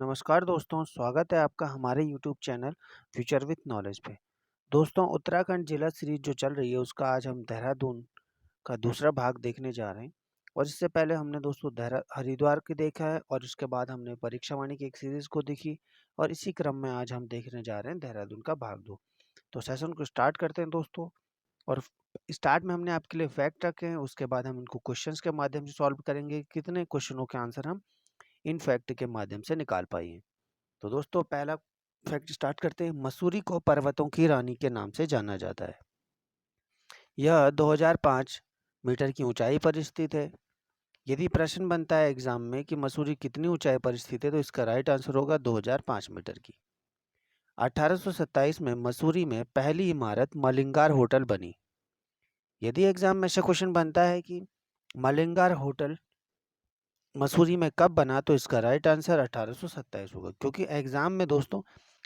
नमस्कार दोस्तों, स्वागत है आपका हमारे YouTube channel future with knowledge पे। दोस्तों, उत्तराखंड जिला सीरीज जो चल रही है उसका आज हम देहरादून का दूसरा भाग देखने जा रहे हैं। और इससे पहले हमने दोस्तों देहरा हरिद्वार की देखा है और उसके बाद हमने परीक्षा वाणी की एक सीरीज को देखी। और इसी क्रम में आज हम देखने जा रहे हैं देहरादून का भाग 2। तो सेशन को स्टार्ट करते हैं दोस्तों। और स्टार्ट में हमने आपके लिए फैक्ट रखे हैं, उसके बाद हम इनको क्वेश्चंस के माध्यम से सॉल्व करेंगे। कितने क्वेश्चनों के आंसर हम इन फैक्ट के माध्यम से निकाल पाए। तो दोस्तों, पहला फैक्ट स्टार्ट करते हैं। मसूरी को पर्वतों की रानी के नाम से जाना जाता है। यह 2005 मीटर की ऊंचाई पर स्थित है। यदि प्रश्न बनता है एग्जाम में कि मसूरी कितनी ऊंचाई पर स्थित है, तो इसका राइट आंसर होगा 2005 मीटर की। 1827 में मसूरी में पहली इमारत मलिंगार होटल बनी। यदि एग्जाम में से क्वेश्चन बनता है कि मलिंगार होटल मसूरी में कब बना, तो इसका राइट आंसर 1827 होगा। क्योंकि एग्जाम में दोस्तों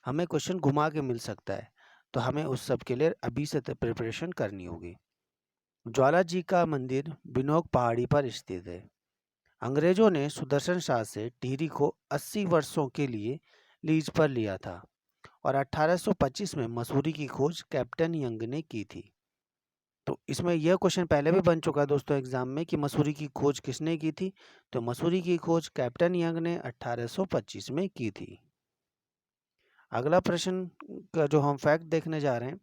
हमें क्वेश्चन घुमा के मिल सकता है, तो हमें उस सब के लिए अभी से प्रिपरेशन करनी होगी। ज्वाला जी का मंदिर बिनोक पहाड़ी पर स्थित है। अंग्रेजों ने सुदर्शन शाह से टिहरी को 80 वर्षों के लिए लीज पर लिया था और 1825 में मसूरी की खोज कैप्टन यंग ने की थी। तो इसमें यह क्वेश्चन पहले भी बन चुका है दोस्तों एग्जाम में कि मसूरी की खोज किसने की थी। तो मसूरी की खोज कैप्टन यंग ने 1825 में की थी। अगला प्रश्न का जो हम फैक्ट देखने जा रहे हैं,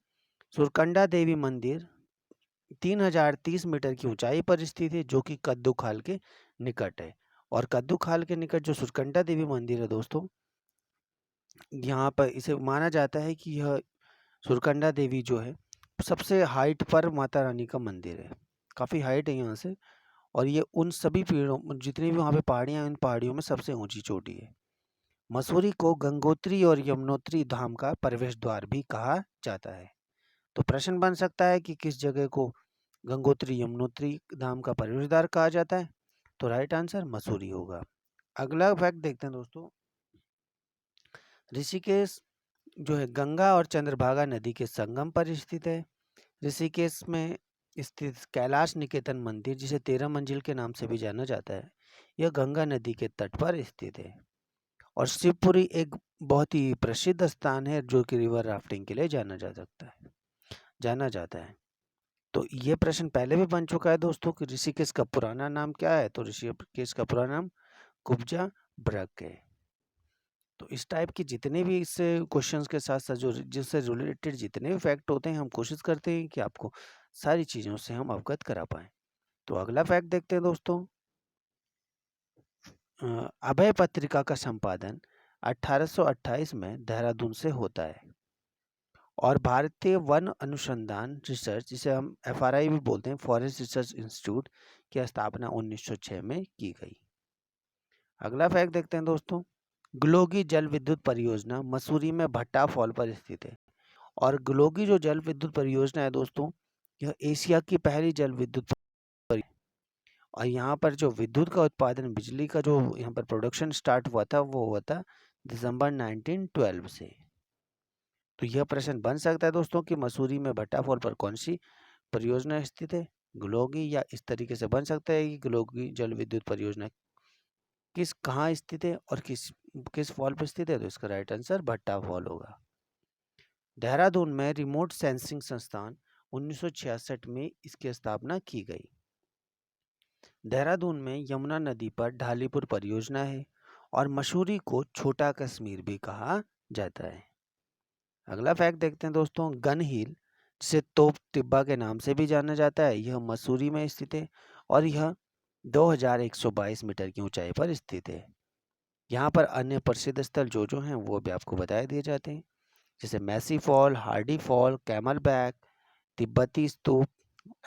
सुरकंडा देवी मंदिर 3030 मीटर की ऊंचाई पर स्थित है, जो कि कद्दू खाल के निकट है। और कद्दू खाल के निकट जो सुरकंडा देवी मंदिर है दोस्तों, यहाँ पर इसे माना जाता है कि यह सुरकंडा देवी जो है सबसे हाइट पर माता रानी का मंदिर है। काफ़ी हाइट है यहाँ से। और ये उन सभी पेड़ों जितनी भी वहाँ पे पहाड़ियाँ हैं, इन पहाड़ियों में सबसे ऊंची चोटी है। मसूरी को गंगोत्री और यमुनोत्री धाम का प्रवेश द्वार भी कहा जाता है। तो प्रश्न बन सकता है कि किस जगह को गंगोत्री यमुनोत्री धाम का प्रवेश द्वार कहा जाता है। तो राइट आंसर मसूरी होगा। अगला फैक्ट देखते हैं दोस्तों। ऋषिकेश जो है गंगा और चंद्रभागा नदी के संगम पर स्थित है। ऋषिकेश में स्थित कैलाश निकेतन मंदिर, जिसे 13 मंजिल के नाम से भी जाना जाता है, यह गंगा नदी के तट पर स्थित है। और शिवपुरी एक बहुत ही प्रसिद्ध स्थान है जो कि रिवर राफ्टिंग के लिए जाना जाता है। तो ये प्रश्न पहले भी बन चुका है दोस्तों कि ऋषिकेश का पुराना नाम क्या है। तो ऋषिकेश का पुराना नाम कुब्जा ब्रग है। तो इस टाइप के जितने भी इससे क्वेश्चंस के साथ साथ जो जिससे रिलेटेड जितने भी फैक्ट होते हैं, हम कोशिश करते हैं कि आपको सारी चीज़ों से हम अवगत करा पाएँ। तो अगला फैक्ट देखते हैं दोस्तों। अभय पत्रिका का संपादन 1828 में देहरादून से होता है। और भारतीय वन अनुसंधान रिसर्च, जिसे हम FRI भी बोलते हैं, फॉरेस्ट रिसर्च इंस्टीट्यूट, की स्थापना 1906 में की गई। अगला फैक्ट देखते हैं दोस्तों। ग्लोगी जल विद्युत परियोजना मसूरी में भट्टा फॉल पर स्थित है। और ग्लोगी जो जल विद्युत परियोजना है दोस्तों, यह एशिया की पहली जल विद्युत और यहाँ पर जो विद्युत का उत्पादन, बिजली का जो यहाँ पर प्रोडक्शन स्टार्ट हुआ था, वो हुआ था दिसंबर 1912 से। तो यह प्रश्न बन सकता है दोस्तों कि मसूरी में भट्टा फॉल पर कौन सी परियोजना स्थित है, ग्लोगी, या इस तरीके से बन सकता है कि ग्लोगी जल विद्युत परियोजना कहाँ स्थित है और किस फॉल पर स्थित है। तो इसका राइट आंसर भट्टा फॉल होगा। देहरादून में रिमोट सेंसिंग संस्थान 1966 में इसकी स्थापना की गई। देहरादून में यमुना नदी पर ढालीपुर परियोजना है और मसूरी को छोटा कश्मीर भी कहा जाता है। अगला फैक्ट देखते हैं दोस्तों। गन हिल, जिसे तोप टिब्बा के नाम से भी जाना जाता है, यह मसूरी में स्थित है और यह 2122 मीटर की ऊंचाई पर स्थित है। यहाँ पर अन्य प्रसिद्ध स्थल जो हैं वो भी आपको बताए दिए जाते हैं, जैसे Massey Fall, Hardy Fall, Camel Back, तिब्बती स्तूप,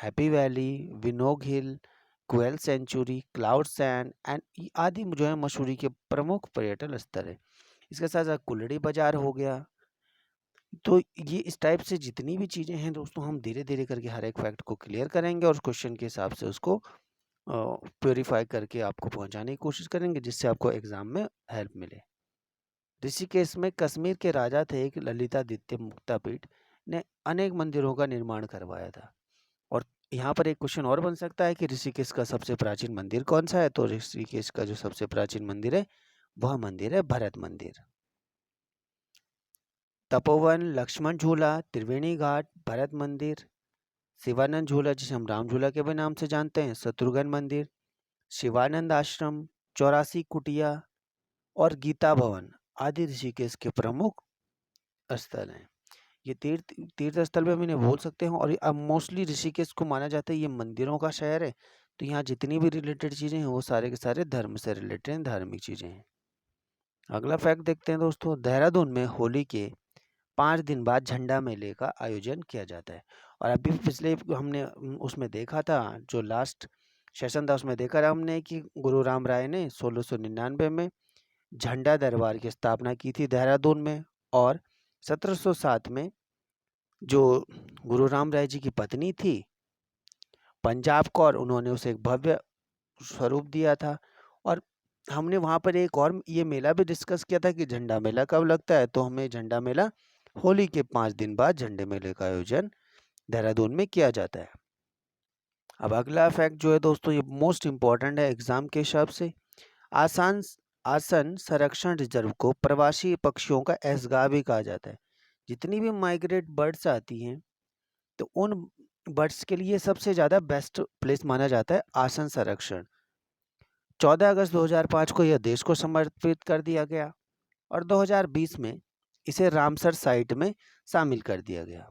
Happy Valley, Vinog Hill, Quail Sanctuary, Cloud's End and आदि जो है मसूरी के प्रमुख पर्यटन स्थल है। इसके साथ साथ कुल्लड़ी बाजार हो गया। तो ये इस टाइप से जितनी भी चीज़ें हैं दोस्तों, हम धीरे धीरे करके हर एक फैक्ट को क्लियर करेंगे और क्वेश्चन के हिसाब से उसको प्योरीफाई करके आपको पहुंचाने की कोशिश करेंगे, जिससे आपको एग्जाम में हेल्प मिले। ऋषिकेश में कश्मीर के राजा थे एक ललितादित्य मुक्तापीठ ने अनेक मंदिरों का निर्माण करवाया था। और यहाँ पर एक क्वेश्चन और बन सकता है कि ऋषिकेश का सबसे प्राचीन मंदिर कौन सा है। तो ऋषिकेश का जो सबसे प्राचीन मंदिर है वह मंदिर है भरत मंदिर। तपोवन, लक्ष्मण झूला, त्रिवेणी घाट, भरत मंदिर, शिवानंद झूला जिसे हम राम झूला के भी नाम से जानते हैं, शत्रुघ्न मंदिर, शिवानंद आश्रम, 84 कुटिया और गीता भवन आदि ऋषिकेश के प्रमुख स्थल हैं। ये तीर्थ स्थल भी हम इन्हें बोल सकते हैं। और अब मोस्टली ऋषिकेश को माना जाता है ये मंदिरों का शहर है, तो यहाँ जितनी भी रिलेटेड चीजें हैं वो सारे के सारे धर्म से रिलेटेड हैं, धार्मिक चीजें हैं। अगला फैक्ट देखते हैं दोस्तों, देहरादून में होली के 5 दिन बाद झंडा मेले का आयोजन किया जाता है। और अभी पिछले हमने उसमें देखा था, जो लास्ट सेशन था उसमें देखा था हमने कि गुरु राम राय ने 1699 में झंडा दरबार की स्थापना की थी देहरादून में। और 1707 में जो गुरु राम राय जी की पत्नी थी पंजाब कौर, उन्होंने उसे एक भव्य स्वरूप दिया था। और हमने वहाँ पर एक और ये मेला भी डिस्कस किया था कि झंडा मेला कब लगता है, तो हमें झंडा मेला होली के 5 दिन बाद झंडे मेले का आयोजन देहरादून में किया जाता है। अब अगला फैक्ट जो है दोस्तों, ये मोस्ट इम्पॉर्टेंट है एग्जाम के हिसाब से। आसन संरक्षण रिजर्व को प्रवासी पक्षियों का ऐसगाह भी कहा जाता है। जितनी भी माइग्रेट बर्ड्स आती हैं तो उन बर्ड्स के लिए सबसे ज़्यादा बेस्ट प्लेस माना जाता है आसन संरक्षण। 14 अगस्त 2005 को यह देश को समर्पित कर दिया गया और 2020 में इसे रामसर साइट में शामिल कर दिया गया।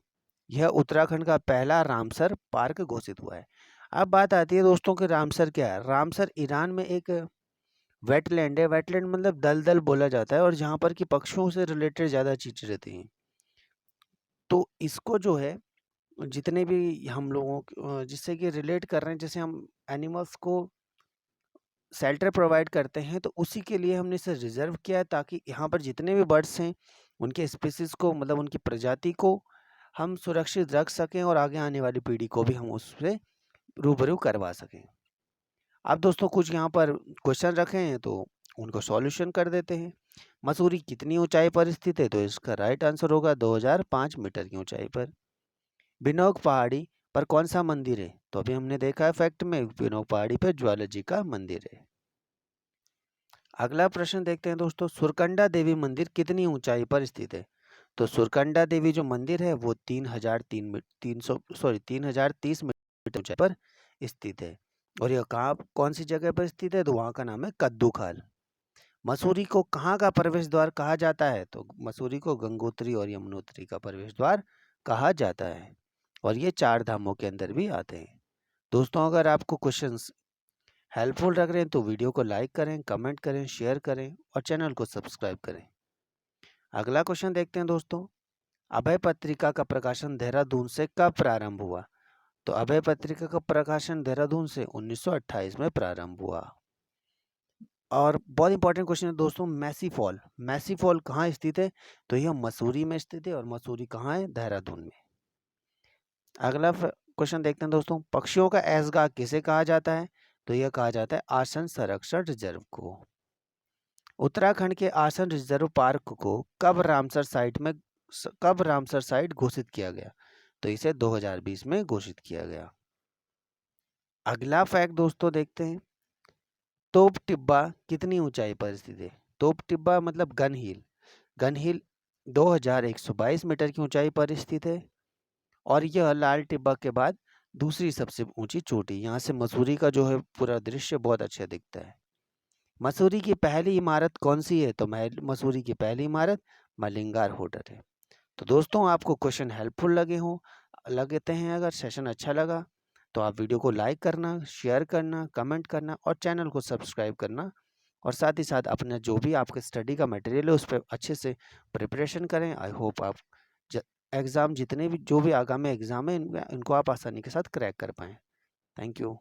यह उत्तराखंड का पहला रामसर पार्क घोषित हुआ है। अब बात आती है दोस्तों कि रामसर क्या है। रामसर ईरान में एक वेटलैंड है। वेटलैंड मतलब दलदल बोला जाता है, और जहाँ पर कि पक्षियों से रिलेटेड ज़्यादा चीज़ें रहती हैं। तो इसको जो है जितने भी हम लोगों जिससे कि रिलेट कर रहे हैं, जैसे हम एनिमल्स को शेल्टर प्रोवाइड करते हैं, तो उसी के लिए हमने इसे रिजर्व किया है, ताकि यहाँ पर जितने भी बर्ड्स हैं उनके स्पीसीज को, मतलब उनकी प्रजाति को हम सुरक्षित रख सकें और आगे आने वाली पीढ़ी को भी हम उससे रूबरू करवा सकें। अब दोस्तों कुछ यहाँ पर क्वेश्चन रखे हैं तो उनको सॉल्यूशन कर देते हैं। मसूरी कितनी ऊंचाई पर स्थित है, तो इसका राइट आंसर होगा 2005 मीटर की ऊंचाई पर। बिनोक पहाड़ी पर कौन सा मंदिर है, तो अभी हमने देखा है फैक्ट में, बिनोक पहाड़ी पर ज्वाला जी का मंदिर है। अगला प्रश्न देखते हैं दोस्तों, सुरकंडा देवी मंदिर कितनी ऊंचाई पर स्थित है, तो सुरकंडा देवी जो मंदिर है वो 3030 मीटर ऊंचाई पर स्थित है। और यह कहाँ कौन सी जगह पर स्थित है, तो वहाँ का नाम है कद्दू खाल। मसूरी को कहाँ का प्रवेश द्वार कहा जाता है, तो मसूरी को गंगोत्री और यमुनोत्री का प्रवेश द्वार कहा जाता है, और ये 4 धामों के अंदर भी आते हैं। दोस्तों अगर आपको क्वेश्चंस हेल्पफुल लग रहे हैं तो वीडियो को लाइक करें, कमेंट करें, शेयर करें और चैनल को सब्सक्राइब करें। अगला क्वेश्चन देखते हैं दोस्तों, अभय पत्रिका का प्रकाशन देहरादून से कब प्रारंभ हुआ, तो अभय पत्रिका का प्रकाशन देहरादून से 1928 में प्रारंभ हुआ। और बहुत इंपॉर्टेंट क्वेश्चन है दोस्तों, मैसी फॉल कहाँ स्थित है, तो यह मसूरी में स्थित है, और मसूरी कहाँ है, देहरादून में। अगला क्वेश्चन देखते हैं दोस्तों, पक्षियों का ऐसगाह किसे कहा जाता है, तो यह कहा जाता है आसन संरक्षण रिजर्व को। उत्तराखंड के आसन रिजर्व पार्क को कब रामसर साइट घोषित किया गया, तो इसे 2020 में घोषित किया गया। अगला फैक्ट दोस्तों देखते हैं, तोप टिब्बा कितनी ऊंचाई पर स्थित है, तोप टिब्बा मतलब गन हिल 2122 मीटर की ऊंचाई पर स्थित है, और यह लाल टिब्बा के बाद दूसरी सबसे ऊंची चोटी। यहाँ से मसूरी का जो है पूरा दृश्य बहुत अच्छा दिखता है। मसूरी की पहली इमारत कौन सी है, तो मसूरी की पहली इमारत मलिंगार होटल है। तो दोस्तों आपको क्वेश्चन हेल्पफुल लगते हैं, अगर सेशन अच्छा लगा तो आप वीडियो को लाइक करना, शेयर करना, कमेंट करना और चैनल को सब्सक्राइब करना, और साथ ही साथ अपना जो भी आपके स्टडी का मटेरियल है उस पर अच्छे से प्रिपरेशन करें। आई होप आप एग्ज़ाम जितने भी जो भी आगामी एग्ज़ाम है इनको आप आसानी के साथ क्रैक कर पाएँ। Thank you.